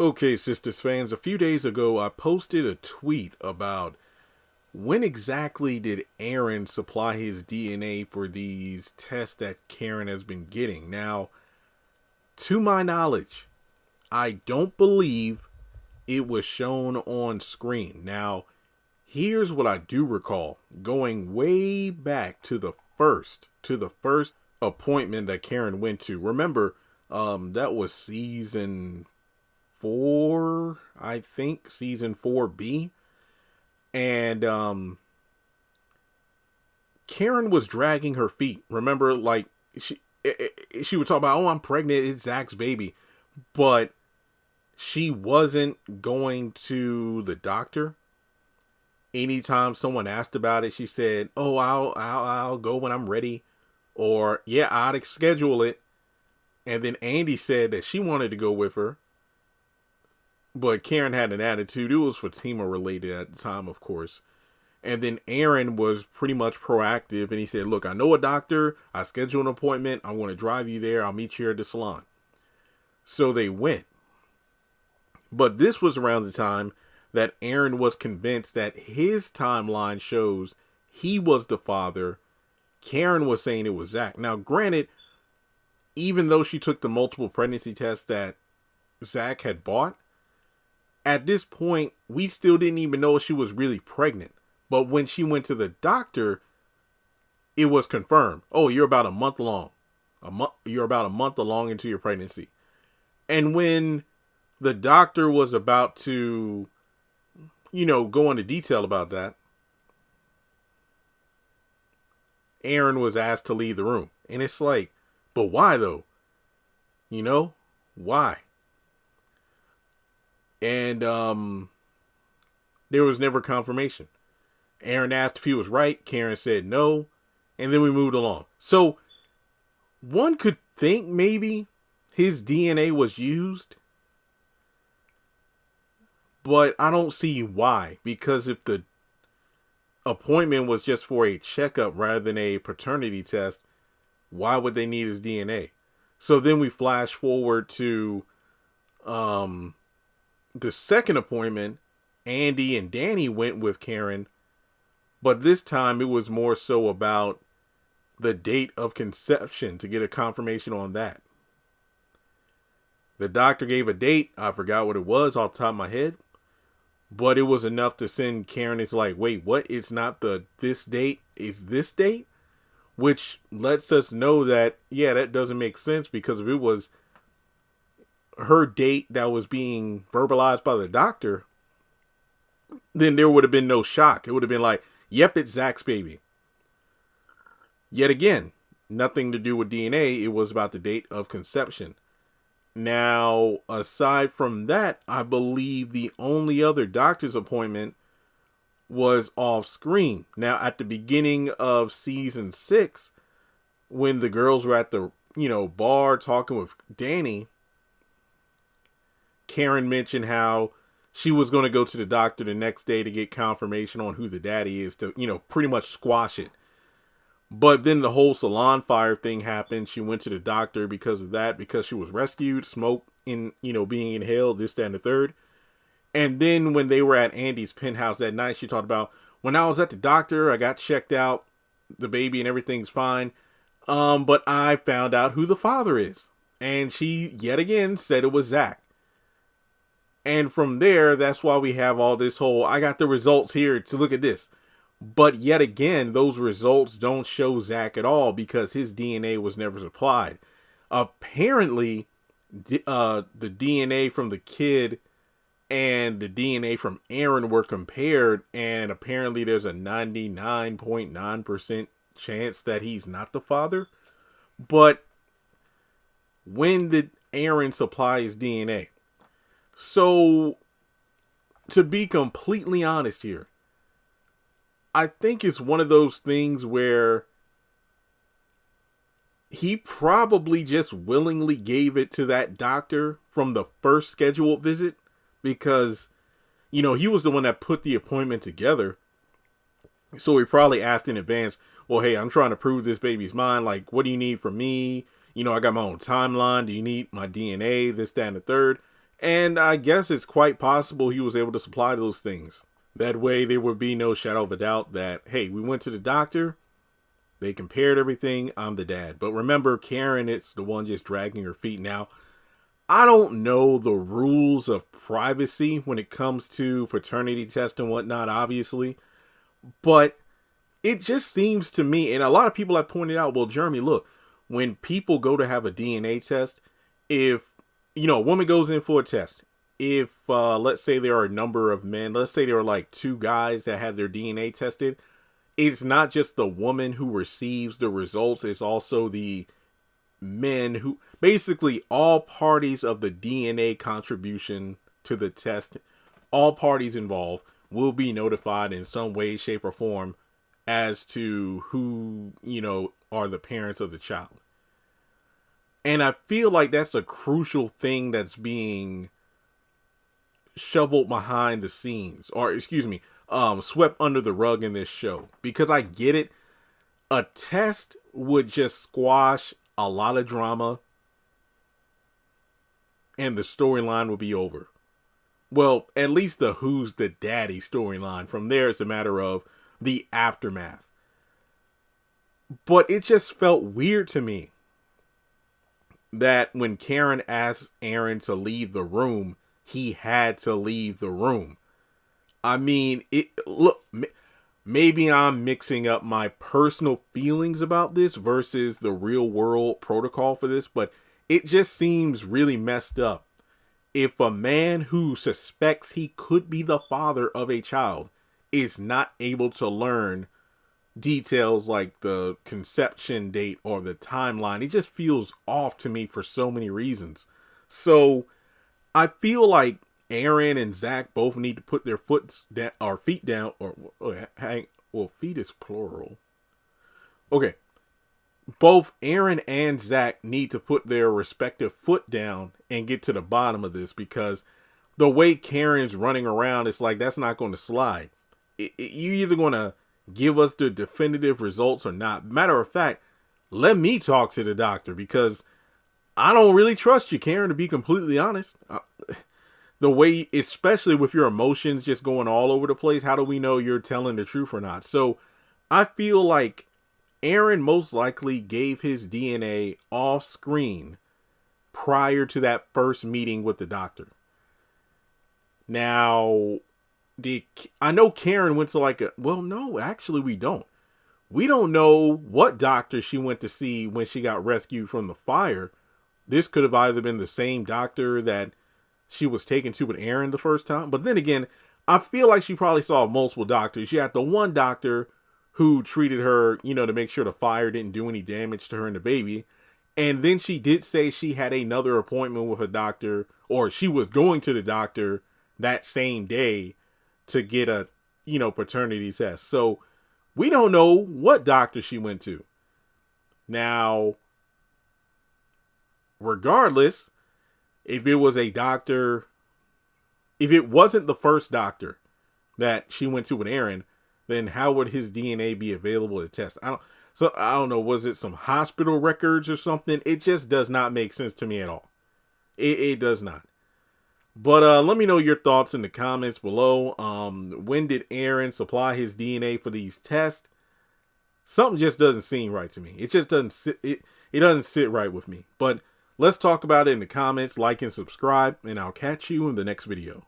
Okay, Sistas fans, a few days ago I posted a tweet about when exactly did Aaron supply his DNA for these tests that Karen has been getting. Now, to my knowledge, I don't believe it was shown on screen. Now, here's what I do recall going way back to the first appointment that Karen went to. Remember, that was season 4, I think, season 4B. And Karen was dragging her feet. Remember, like she would talk about, "Oh, I'm pregnant. It's Zach's baby," but she wasn't going to the doctor. Anytime someone asked about it, she said, "Oh, I'll go when I'm ready," or "Yeah, I'd schedule it." And then Andy said that she wanted to go with her, but Karen had an attitude. It was Fatima related at the time, of course. And then Aaron was pretty much proactive, and he said, "Look, I know a doctor. I scheduled an appointment. I want to drive you there. I'll meet you at the salon." So they went. But this was around the time that Aaron was convinced that his timeline shows he was the father. Karen was saying it was Zach. Now, granted, even though she took the multiple pregnancy tests that Zach had bought, at this point, we still didn't even know if she was really pregnant. But when she went to the doctor, it was confirmed. "Oh, you're about a month along. You're about a month along into your pregnancy." And when the doctor was about to, go into detail about that, Aaron was asked to leave the room. And it's like, but why though? Why? And there was never confirmation. Aaron asked if he was right. Karen said no. And then we moved along. So one could think maybe his DNA was used. But I don't see why. Because if the appointment was just for a checkup rather than a paternity test, why would they need his DNA? So then we flash forward to the second appointment. Andy and Danny went with Karen. But this time it was more so about the date of conception to get a confirmation on that. The doctor gave a date. I forgot what it was off the top of my head. But it was enough to send Karen. It's like, wait, what? It's not this date. It's this date? Which lets us know that, yeah, that doesn't make sense, because if it was her date that was being verbalized by the doctor, then there would have been no shock. It would have been like, yep, it's Zach's baby. Yet again, nothing to do with DNA. It was about the date of conception. Now, aside from that, I believe the only other doctor's appointment was off screen. Now, at the beginning of season 6, when the girls were at the, bar talking with Danny, Karen mentioned how she was going to go to the doctor the next day to get confirmation on who the daddy is, to, pretty much squash it. But then the whole salon fire thing happened. She went to the doctor because of that, because she was rescued, smoke being inhaled, this, that, and the third. And then when they were at Andy's penthouse that night, she talked about, "When I was at the doctor, I got checked out, the baby, and everything's fine. But I found out who the father is." And she, yet again, said it was Zach. And from there, that's why we have all this whole, "I got the results here to look at this." But yet again, those results don't show Zach at all, because his DNA was never supplied. Apparently, the DNA from the kid and the DNA from Aaron were compared, and apparently there's a 99.9% chance that he's not the father. But when did Aaron supply his DNA? So, to be completely honest here, I think it's one of those things where he probably just willingly gave it to that doctor from the first scheduled visit, because, he was the one that put the appointment together. So he probably asked in advance, "Well, hey, I'm trying to prove this baby's mine. Like, what do you need from me? I got my own timeline. Do you need my DNA? This, that, and the third?" And I guess it's quite possible he was able to supply those things. That way there would be no shadow of a doubt that, hey, we went to the doctor, they compared everything, I'm the dad. But remember, Karen is the one just dragging her feet. Now, I don't know the rules of privacy when it comes to paternity tests and whatnot, obviously. But it just seems to me, and a lot of people have pointed out, well, Jeremy, look, when people go to have a DNA test, if, a woman goes in for a test, if, let's say there are a number of men, let's say there are like 2 guys that had their DNA tested, it's not just the woman who receives the results, it's also the men who, basically all parties of the DNA contribution to the test, all parties involved will be notified in some way, shape, or form as to who, are the parents of the child. And I feel like that's a crucial thing that's being shoveled behind the scenes, or excuse me, swept under the rug in this show. Because I get it, a test would just squash a lot of drama and the storyline would be over. Well, at least the who's the daddy storyline. From there, it's a matter of the aftermath. But it just felt weird to me that when Karen asked Aaron to leave the room, he had to leave the room. I mean, maybe I'm mixing up my personal feelings about this versus the real world protocol for this, but it just seems really messed up. If a man who suspects he could be the father of a child is not able to learn details like the conception date or the timeline, it just feels off to me for so many reasons. So I feel like Aaron and Zach both need to put their feet down, feet is plural. Okay. Both Aaron and Zach need to put their respective foot down and get to the bottom of this, because the way Karen's running around, it's like, that's not going to slide. You either going to give us the definitive results or not. Matter of fact, let me talk to the doctor, because I don't really trust you, Karen, to be completely honest. The way, especially with your emotions just going all over the place, how do we know you're telling the truth or not? So I feel like Aaron most likely gave his DNA off screen prior to that first meeting with the doctor. Now, I know Karen went to no, actually we don't. We don't know what doctor she went to see when she got rescued from the fire. This could have either been the same doctor that she was taken to with Aaron the first time. But then again, I feel like she probably saw multiple doctors. She had the one doctor who treated her, to make sure the fire didn't do any damage to her and the baby. And then she did say she had another appointment with a doctor, or she was going to the doctor that same day to get a, paternity test. So we don't know what doctor she went to. Now, regardless, if it was a doctor, if it wasn't the first doctor that she went to with Aaron, then how would his DNA be available to test? I don't know. Was it some hospital records or something? It just does not make sense to me at all. It does not. But let me know your thoughts in the comments below. When did Aaron supply his DNA for these tests? Something just doesn't seem right to me. It just doesn't sit. It doesn't sit right with me. But let's talk about it in the comments. Like and subscribe, and I'll catch you in the next video.